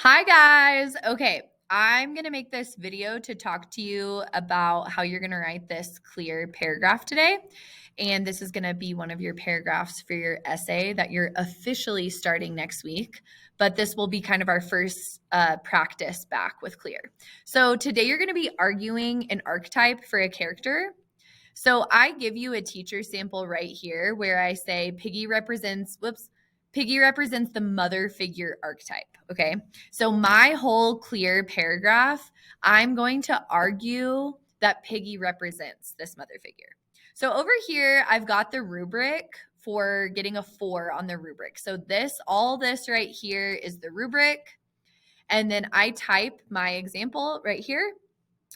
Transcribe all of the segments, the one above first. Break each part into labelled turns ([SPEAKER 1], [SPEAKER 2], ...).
[SPEAKER 1] Hi guys. Okay, I'm going to make this video to talk to you about how you're going to write this clear paragraph today. And this is going to be one of your paragraphs for your essay that you're officially starting next week. But this will be kind of our first practice back with clear. So today you're going to be arguing an archetype for a character. So I give you a teacher sample right here where I say Piggy represents the mother figure archetype. Okay. So my whole clear paragraph, I'm going to argue that Piggy represents this mother figure. So over here, I've got the rubric for getting a 4 on the rubric. So all this right here is the rubric. And then I type my example right here.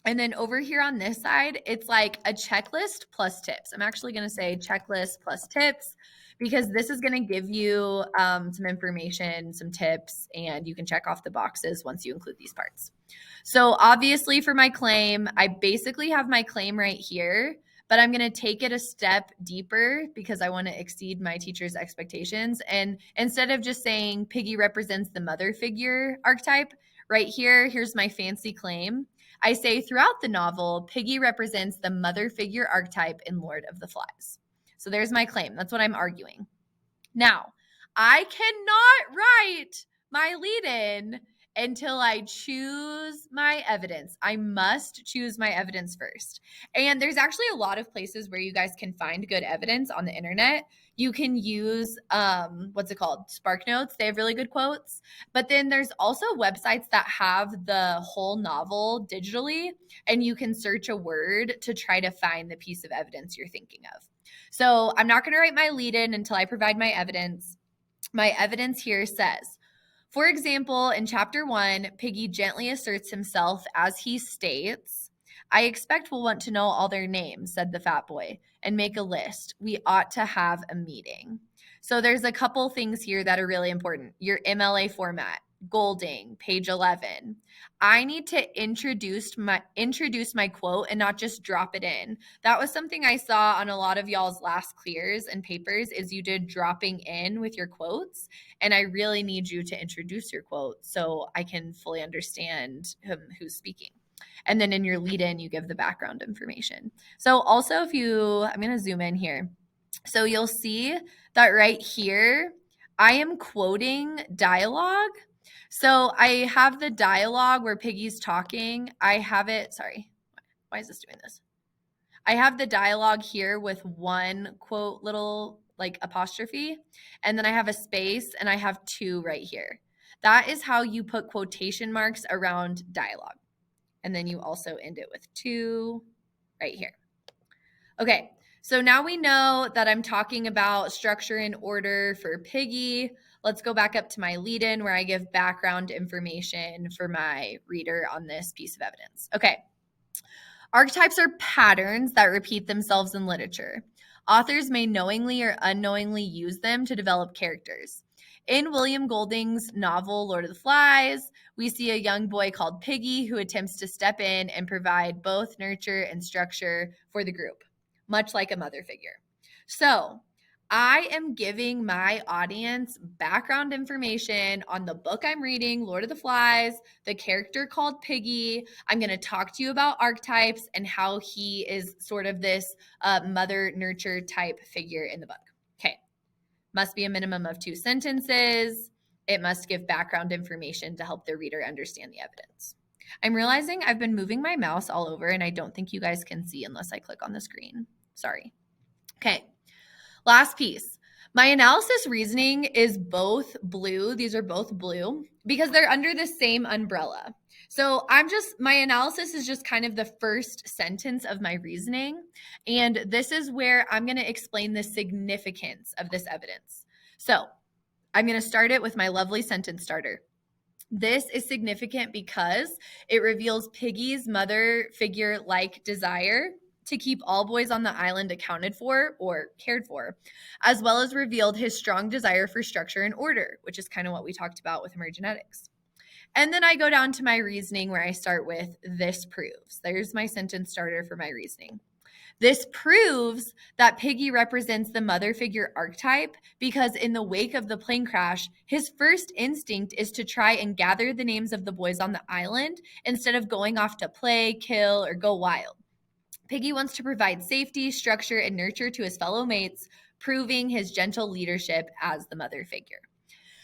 [SPEAKER 1] And then over here on this side, it's like a checklist plus tips. I'm actually going to say checklist plus tips because this is going to give you some information, some tips, and you can check off the boxes once you include these parts. So obviously for my claim, I basically have my claim right here, but I'm going to take it a step deeper because I want to exceed my teacher's expectations. And instead of just saying Piggy represents the mother figure archetype, right here, here's my fancy claim. I say throughout the novel, Piggy represents the mother figure archetype in Lord of the Flies. So there's my claim. That's what I'm arguing. Now, I cannot write my lead-in until I choose my evidence. I must choose my evidence first. And there's actually a lot of places where you guys can find good evidence on the internet. You can use, Spark Notes. They have really good quotes. But then there's also websites that have the whole novel digitally, and you can search a word to try to find the piece of evidence you're thinking of. So I'm not going to write my lead-in until I provide my evidence. My evidence here says, for example, in chapter 1, Piggy gently asserts himself as he states, I expect we'll want to know all their names, said the fat boy, and make a list. We ought to have a meeting. So there's a couple things here that are really important. Your MLA format, Golding, page 11. I need to introduce my quote and not just drop it in. That was something I saw on a lot of y'all's last clears and papers is you did dropping in with your quotes. And I really need you to introduce your quote so I can fully understand who's speaking. And then in your lead in, you give the background information. So also I'm going to zoom in here. So you'll see that right here, I am quoting dialogue. So I have the dialogue where Piggy's talking. I have it, sorry, why is this doing this? I have the dialogue here with one quote little like apostrophe, and then I have a space and I have 2 right here. That is how you put quotation marks around dialogue. And then you also end it with 2 right here. Okay, so now we know that I'm talking about structure and order for Piggy. Let's go back up to my lead-in where I give background information for my reader on this piece of evidence. Okay. Archetypes are patterns that repeat themselves in literature. Authors may knowingly or unknowingly use them to develop characters. In William Golding's novel, Lord of the Flies, we see a young boy called Piggy who attempts to step in and provide both nurture and structure for the group, much like a mother figure. So, I am giving my audience background information on the book I'm reading, Lord of the Flies, the character called Piggy. I'm going to talk to you about archetypes and how he is sort of this mother nurture type figure in the book. Okay. Must be a minimum of 2 sentences. It must give background information to help the reader understand the evidence. I'm realizing I've been moving my mouse all over and I don't think you guys can see unless I click on the screen. Sorry. Okay. Last piece. My analysis reasoning is both blue. These are both blue because they're under the same umbrella. So my analysis is just kind of the first sentence of my reasoning. And this is where I'm going to explain the significance of this evidence. So I'm going to start it with my lovely sentence starter. This is significant because it reveals Piggy's mother figure-like desire to keep all boys on the island accounted for or cared for, as well as revealed his strong desire for structure and order, which is kind of what we talked about with emergenetics. And then I go down to my reasoning where I start with this proves. There's my sentence starter for my reasoning. This proves that Piggy represents the mother figure archetype because in the wake of the plane crash, his first instinct is to try and gather the names of the boys on the island instead of going off to play, kill, or go wild. Piggy wants to provide safety, structure, and nurture to his fellow mates, proving his gentle leadership as the mother figure.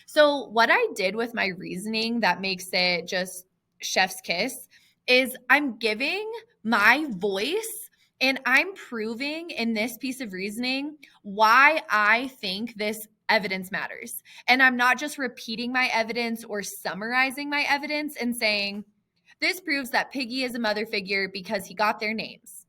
[SPEAKER 1] So, what I did with my reasoning that makes it just chef's kiss is I'm giving my voice and I'm proving in this piece of reasoning why I think this evidence matters. And I'm not just repeating my evidence or summarizing my evidence and saying, this proves that Piggy is a mother figure because he got their names.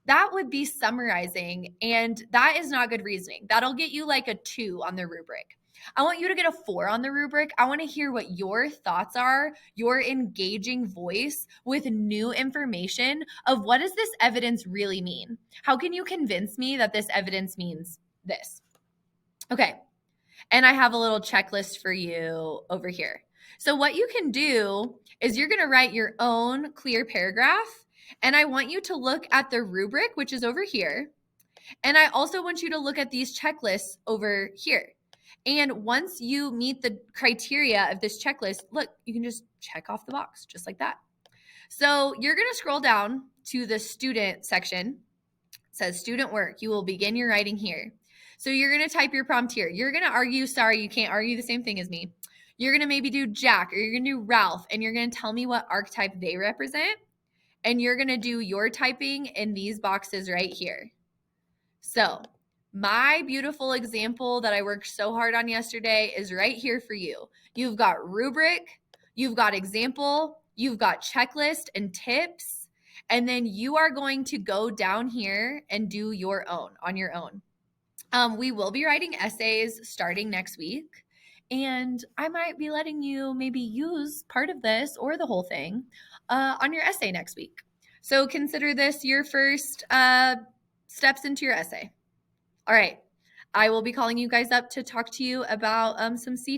[SPEAKER 1] That would be summarizing, and that is not good reasoning. That'll get you like a 2 on the rubric. I want you to get a 4 on the rubric. I want to hear what your thoughts are, your engaging voice with new information of what does this evidence really mean? How can you convince me that this evidence means this? Okay. And I have a little checklist for you over here. So what you can do is you're going to write your own clear paragraph. And I want you to look at the rubric, which is over here. And I also want you to look at these checklists over here. And once you meet the criteria of this checklist, look, you can just check off the box just like that. So you're going to scroll down to the student section. It says student work. You will begin your writing here. So you're going to type your prompt here. You're going to argue, sorry, you can't argue the same thing as me. You're going to maybe do Jack or you're going to do Ralph, and you're going to tell me what archetype they represent. And you're going to do your typing in these boxes right here. So my beautiful example that I worked so hard on yesterday is right here for you. You've got rubric, you've got example, you've got checklist and tips, and then you are going to go down here and do your own on your own. We will be writing essays starting next week, and I might be letting you maybe use part of this or the whole thing on your essay next week. So consider this your first steps into your essay. All right. I will be calling you guys up to talk to you about some C